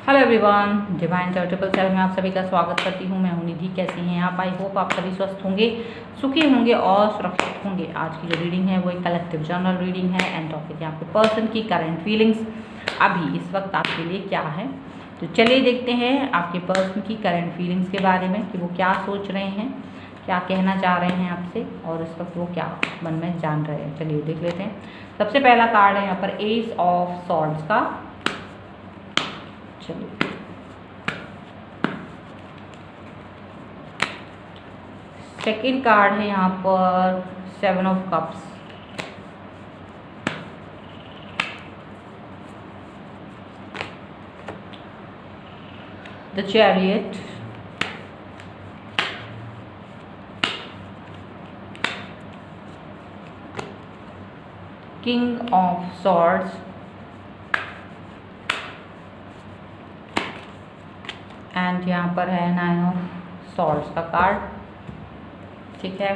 Hello everyone, divine charitable cell में आप सभी का स्वागत करती हूँ। मैं हूँ निधि। कैसी हैं आप? आई होप आप सभी स्वस्थ होंगे, सुखी होंगे और सुरक्षित होंगे। आज की जो रीडिंग है वो एक कलेक्टिव जर्नल रीडिंग है एंड टॉपिक है आपके पर्सन की करंट फीलिंग्स अभी इस वक्त आपके लिए क्या है। तो चलिए देखते हैं आपके पर्सन की करंट फीलिंग्स के बारे में कि वो क्या सोच रहे हैं, क्या कहना चाह रहे हैं आपसे और इस वक्त वो क्या मन में जान रहे हैं। चलिए देख लेते हैं। सबसे पहला कार्ड है यहाँ पर एस ऑफ सॉर्ड्स का। चलिए सेकेंड कार्ड है यहाँ पर seven of cups. The chariot, king of swords and यहाँ पर है नाइन ऑफ सॉर्ड्स का कार्ड। ठीक है।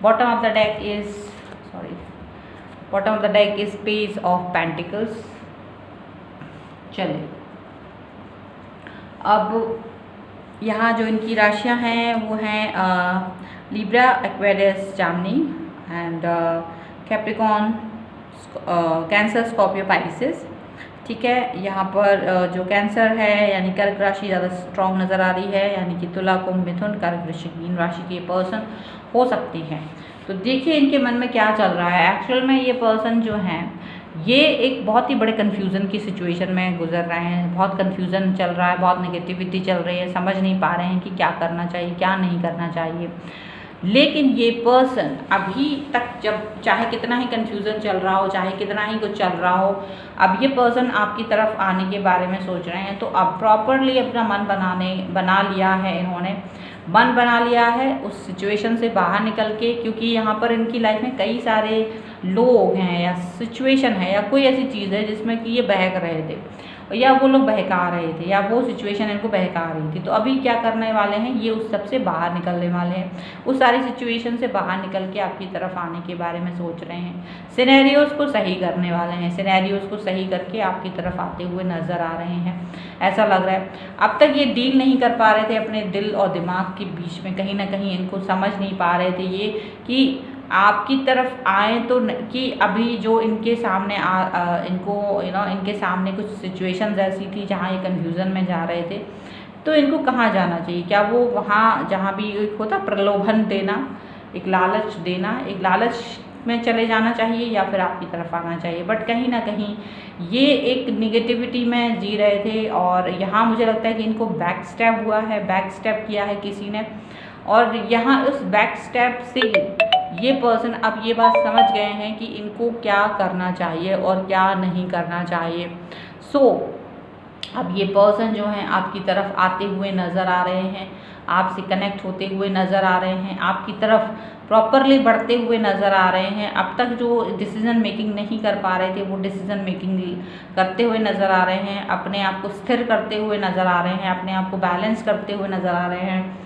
Bottom of the deck is page of pentacles. चलिए अब यहाँ जो इनकी राशियाँ हैं वो हैं Libra, Aquarius, Jamini and Capricorn, cancer, Scorpio, Pisces. ठीक है। यहाँ पर जो कैंसर है यानी कर्क राशि ज़्यादा स्ट्रॉन्ग नज़र आ रही है, यानी कि तुला, कुंभ, मिथुन, कर्क, वृश्चिक, मीन राशि के पर्सन हो सकते हैं। तो देखिए इनके मन में क्या चल रहा है। एक्चुअल में ये पर्सन जो हैं ये एक बहुत ही बड़े कन्फ्यूज़न की सिचुएशन में गुजर रहे हैं। बहुत कन्फ्यूज़न चल रहा है, बहुत नेगेटिविटी चल रही है, समझ नहीं पा रहे हैं कि क्या करना चाहिए, क्या नहीं करना चाहिए। लेकिन ये पर्सन अभी तक, जब चाहे कितना ही कन्फ्यूज़न चल रहा हो, चाहे कितना ही कुछ चल रहा हो, अब ये पर्सन आपकी तरफ आने के बारे में सोच रहे हैं। तो अब प्रॉपरली अपना मन बना लिया है, इन्होंने मन बना लिया है उस सिचुएशन से बाहर निकल के। क्योंकि यहाँ पर इनकी लाइफ में कई सारे लोग हैं या सिचुएशन है या कोई ऐसी चीज़ है जिसमें कि ये बहक रहे थे या वो लोग बहका रहे थे या वो सिचुएशन इनको बहका रही थी। तो अभी क्या करने वाले हैं, ये उस सब से बाहर निकलने वाले हैं, उस सारी सिचुएशन से बाहर निकल के आपकी तरफ आने के बारे में सोच रहे हैं। सिनेरियोज़ को सही करने वाले हैं, सिनेरियोज़ को सही करके आपकी तरफ आते हुए नज़र आ रहे हैं, ऐसा लग रहा है। अब तक ये डील नहीं कर पा रहे थे अपने दिल और दिमाग के बीच में, कहीं ना कहीं इनको समझ नहीं पा रहे थे ये कि आपकी तरफ आए तो कि अभी जो इनके सामने इनको इनके सामने कुछ सिचुएशंस ऐसी थी जहाँ ये कन्फ्यूज़न में जा रहे थे। तो इनको कहाँ जाना चाहिए? क्या वो वहाँ जहाँ भी एक होता प्रलोभन देना, एक लालच देना, एक लालच में चले जाना चाहिए या फिर आपकी तरफ आना चाहिए? बट कहीं ना कहीं ये एक निगेटिविटी में जी रहे थे और यहाँ मुझे लगता है कि इनको बैक स्टेप हुआ है, बैक स्टेप किया है किसी ने। और यहाँ उस बैक स्टेप से ये पर्सन अब ये बात समझ गए हैं कि इनको क्या करना चाहिए और क्या नहीं करना चाहिए। अब ये पर्सन जो हैं आपकी तरफ आते हुए नज़र आ रहे हैं, आपसे कनेक्ट होते हुए नज़र आ रहे हैं, आपकी तरफ प्रॉपरली बढ़ते हुए नज़र आ रहे हैं। अब तक जो डिसीज़न मेकिंग नहीं कर पा रहे थे वो डिसीज़न मेकिंग करते हुए नज़र आ रहे हैं, अपने आप को स्थिर करते हुए नज़र आ रहे हैं, अपने आप को बैलेंस करते हुए नज़र आ रहे हैं,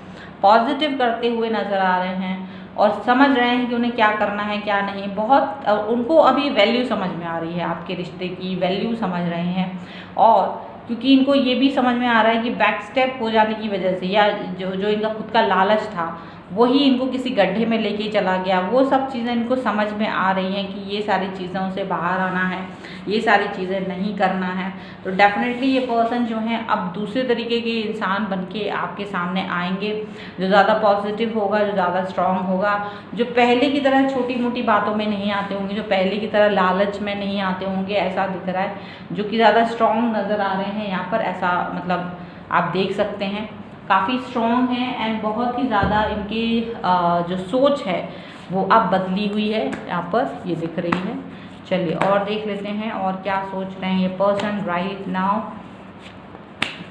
पॉजिटिव करते हुए नज़र आ रहे हैं और समझ रहे हैं कि उन्हें क्या करना है क्या नहीं। बहुत उनको अभी वैल्यू समझ में आ रही है, आपके रिश्ते की वैल्यू समझ रहे हैं। और क्योंकि इनको ये भी समझ में आ रहा है कि बैक स्टेप हो जाने की वजह से या जो इनका खुद का लालच था वही इनको किसी गड्ढे में लेके चला गया। वो सब चीज़ें इनको समझ में आ रही हैं कि ये सारी चीज़ों से बाहर आना है, ये सारी चीज़ें नहीं करना है। तो डेफिनेटली ये पर्सन जो हैं अब दूसरे तरीके के इंसान बन के आपके सामने आएंगे, जो ज़्यादा पॉजिटिव होगा, जो ज़्यादा स्ट्रॉन्ग होगा, जो पहले की तरह छोटी मोटी बातों में नहीं आते होंगे, जो पहले की तरह लालच में नहीं आते होंगे, ऐसा दिख रहा है। जो कि ज़्यादा स्ट्रॉन्ग नज़र आ रहे हैं यहाँ पर, ऐसा मतलब आप देख सकते हैं काफ़ी स्ट्रॉन्ग हैं एंड बहुत ही ज़्यादा इनकी जो सोच है वो अब बदली हुई है, यहाँ पर ये दिख रही है। चलिए और देख लेते हैं और क्या सोच रहे हैं ये पर्सन राइट नाउ।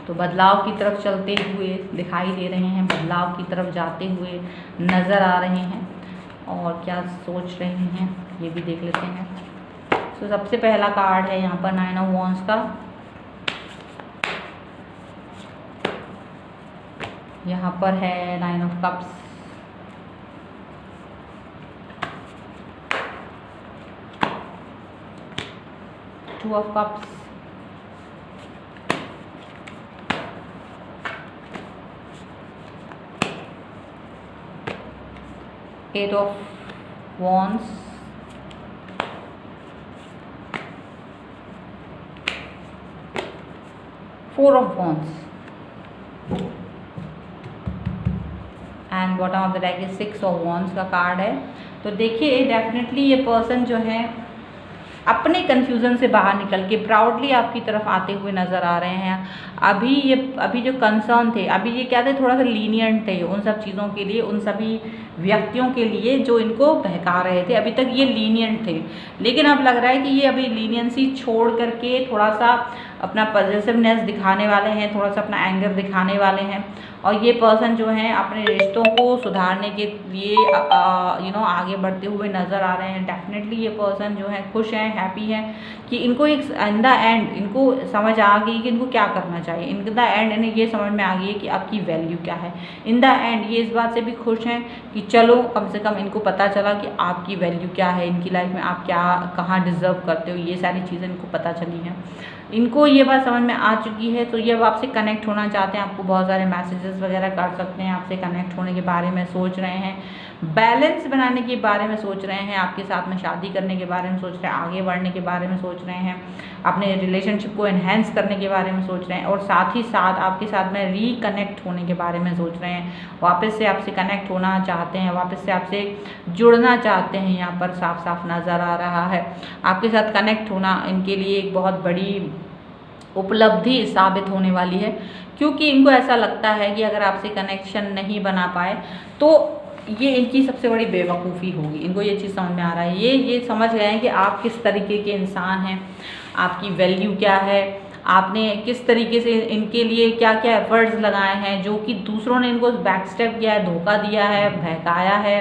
तो बदलाव की तरफ चलते हुए दिखाई दे रहे हैं, बदलाव की तरफ जाते हुए नज़र आ रहे हैं और क्या सोच रहे हैं ये भी देख लेते हैं। तो सबसे पहला कार्ड है यहाँ पर नाइन ऑफ वॉन्ड्स का। यहाँ पर है nine of cups, two of cups, 8 of Wands, 4 of Wands, and bottom of the deck 6 of wands का कार्ड है। तो देखिए डेफिनेटली ये पर्सन जो है अपने कन्फ्यूज़न से बाहर निकल के प्राउडली आपकी तरफ आते हुए नज़र आ रहे हैं। अभी जो कंसर्न थे, अभी ये क्या थे, थोड़ा सा लीनियंट थे उन सब चीज़ों के लिए, उन सभी व्यक्तियों के लिए जो इनको बहका रहे थे। अभी तक ये लीनियंट थे, लेकिन अब लग रहा है कि ये अभी लीनियंसी छोड़ करके थोड़ा सा अपना पॉजिटिवनेस दिखाने वाले हैं, थोड़ा सा अपना एंगर दिखाने वाले हैं। और ये पर्सन जो है अपने रिश्तों को सुधारने के लिए आगे बढ़ते हुए नज़र आ रहे हैं। डेफिनेटली ये पर्सन जो है खुश हैं, हैप्पी हैं कि इनको एक इन द एंड इनको समझ आ गई कि इनको क्या करना चाहिए। इन द एंड इन्हें ये समझ में आ गई है कि आपकी वैल्यू क्या है। इन द एंड ये इस बात से भी खुश हैं कि चलो कम से कम इनको पता चला कि आपकी वैल्यू क्या है, इनकी लाइफ में आप क्या कहाँ डिज़र्व करते हो, ये सारी चीज़ें इनको पता चली हैं। इनको ये बात समझ में आ चुकी है, तो ये अब आपसे कनेक्ट होना चाहते हैं। आपको बहुत सारे मैसेजेस वगैरह कर सकते हैं, आपसे कनेक्ट होने के बारे में सोच रहे हैं, बैलेंस बनाने के बारे में सोच रहे हैं, आपके साथ में शादी करने के बारे में सोच रहे हैं, आगे बढ़ने के बारे में सोच रहे हैं, अपने रिलेशनशिप को एनहेंस करने के बारे में सोच रहे हैं, और साथ ही साथ आपके साथ में रिकनेक्ट होने के बारे में सोच रहे हैं। वापस से आपसे कनेक्ट होना चाहते हैं, वापस से आपसे जुड़ना चाहते हैं। यहाँ पर साफ साफ नज़र आ रहा है आपके साथ कनेक्ट होना इनके लिए एक बहुत बड़ी उपलब्धि साबित होने वाली है, क्योंकि इनको ऐसा लगता है कि अगर आपसे कनेक्शन नहीं बना पाए तो ये इनकी सबसे बड़ी बेवकूफ़ी होगी। इनको ये चीज़ समझ में आ रहा है, ये समझ गए हैं कि आप किस तरीके के इंसान हैं, आपकी वैल्यू क्या है, आपने किस तरीके से इनके लिए क्या क्या एफर्ट्स लगाए हैं, जो कि दूसरों ने इनको बैक स्टेप किया है, धोखा दिया है, बहकाया है,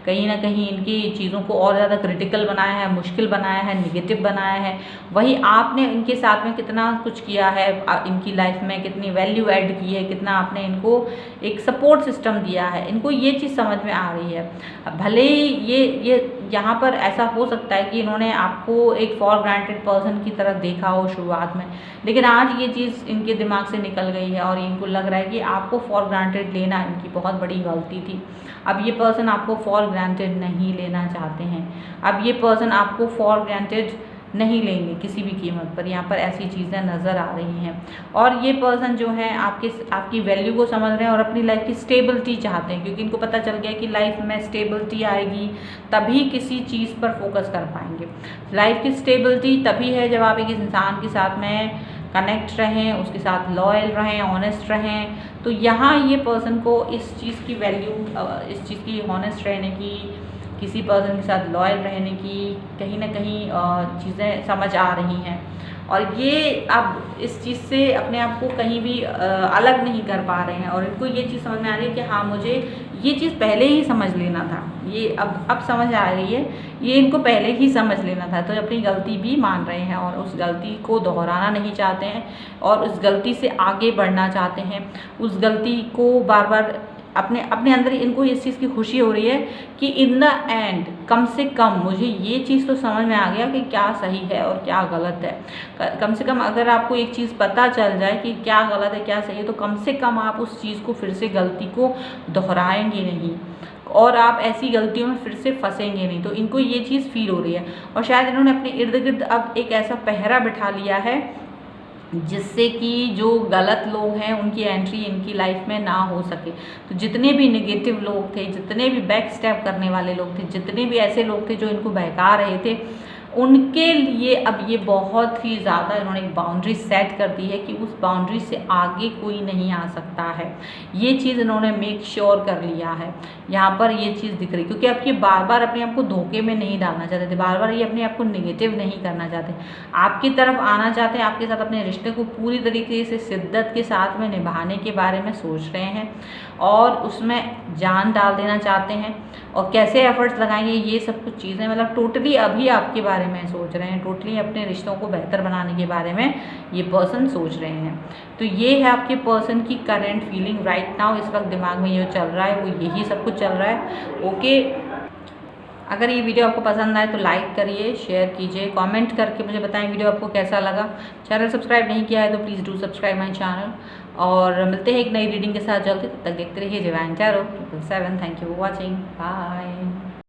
कहीं ना कहीं इनकी चीज़ों को और ज़्यादा क्रिटिकल बनाया है, मुश्किल बनाया है, नेगेटिव बनाया है। वही आपने इनके साथ में कितना कुछ किया है, इनकी लाइफ में कितनी वैल्यू ऐड की है, कितना आपने इनको एक सपोर्ट सिस्टम दिया है। इनको ये चीज़ समझ में आ रही है। भले ही ये यहाँ पर ऐसा हो सकता है कि इन्होंने आपको एक फॉर ग्रांटेड पर्सन की तरह देखा हो शुरुआत में, लेकिन आज ये चीज़ इनके दिमाग से निकल गई है और इनको लग रहा है कि आपको फॉर ग्रांटेड लेना इनकी बहुत बड़ी गलती थी। अब ये पर्सन आपको फॉर ग्रांटेड नहीं लेना चाहते हैं। अब ये पर्सन आपको फॉर ग्रांटेड नहीं लेंगे किसी भी कीमत पर। यहाँ पर ऐसी चीज़ें नज़र आ रही हैं। और ये पर्सन जो है आपकी वैल्यू को समझ रहे हैं और अपनी लाइफ की स्टेबिलिटी चाहते हैं, क्योंकि इनको पता चल गया कि लाइफ में स्टेबिलिटी आएगी तभी किसी चीज़ पर फोकस कर पाएंगे। लाइफ की स्टेबिलिटी तभी है जब आप एक इंसान के साथ में कनेक्ट रहें, उसके साथ लॉयल रहें, ऑनेस्ट रहें। तो यहाँ ये पर्सन को इस चीज़ की वैल्यू, इस चीज़ की ऑनेस्ट रहने की, किसी पर्सन के साथ लॉयल रहने की कहीं ना कहीं चीज़ें समझ आ रही हैं। और ये अब इस चीज़ से अपने आप को कहीं भी अलग नहीं कर पा रहे हैं। और इनको ये चीज़ समझ में आ रही है कि हाँ, मुझे ये चीज़ पहले ही समझ लेना था। ये अब समझ आ रही है, ये इनको पहले ही समझ लेना था। तो अपनी गलती भी मान रहे हैं और उस गलती को दोहराना नहीं चाहते हैं और उस गलती से आगे बढ़ना चाहते हैं। उस गलती को बार बार अपने अंदर इनको इस चीज़ की खुशी हो रही है कि इन द एंड कम से कम मुझे ये चीज़ तो समझ में आ गया कि क्या सही है और क्या गलत है। कम से कम अगर आपको एक चीज़ पता चल जाए कि क्या गलत है क्या सही है, तो कम से कम आप उस चीज़ को फिर से गलती को दोहराएंगे नहीं और आप ऐसी गलतियों में फिर से फंसेंगे नहीं। तो इनको ये चीज़ फील हो रही है और शायद इन्होंने अपने इर्द गिर्द अब एक ऐसा पहरा बिठा लिया है जिससे कि जो गलत लोग हैं उनकी एंट्री इनकी लाइफ में ना हो सके। तो जितने भी नेगेटिव लोग थे, जितने भी बैक स्टेप करने वाले लोग थे, जितने भी ऐसे लोग थे जो इनको बहका रहे थे, उनके लिए अब ये बहुत ही ज़्यादा इन्होंने एक बाउंड्री सेट कर दी है कि उस बाउंड्री से आगे कोई नहीं आ सकता है। ये चीज़ इन्होंने मेक श्योर कर लिया है। यहाँ पर ये चीज़ दिख रही, क्योंकि अब ये बार बार अपने आप को धोखे में नहीं डालना चाहते थे, बार बार ये अपने आप को नेगेटिव नहीं करना चाहते, आपकी तरफ आना चाहते हैं, आपके साथ अपने रिश्ते को पूरी तरीके से शिद्दत के साथ में निभाने के बारे में सोच रहे हैं और उसमें जान डाल देना चाहते हैं। और कैसे एफर्ट्स लगाएंगे, ये सब कुछ चीज़ें मतलब टोटली अभी आपके बारे में सोच रहे हैं, टोटली अपने रिश्तों को बेहतर बनाने के बारे में ये पर्सन सोच रहे हैं। तो ये है आपके पर्सन की करंट फीलिंग राइट नाउ। इस वक्त दिमाग में ये चल रहा है वो यही सब कुछ चल रहा है। ओके, अगर ये वीडियो आपको पसंद आए तो लाइक करिए, शेयर कीजिए, कमेंट करके मुझे बताएं वीडियो आपको कैसा लगा। चैनल सब्सक्राइब नहीं किया है तो please do subscribe my channel. और मिलते हैं एक नई रीडिंग के साथ जल्दी, तब तक देखते रहिए divine tarot 777। Thank you for watching, bye.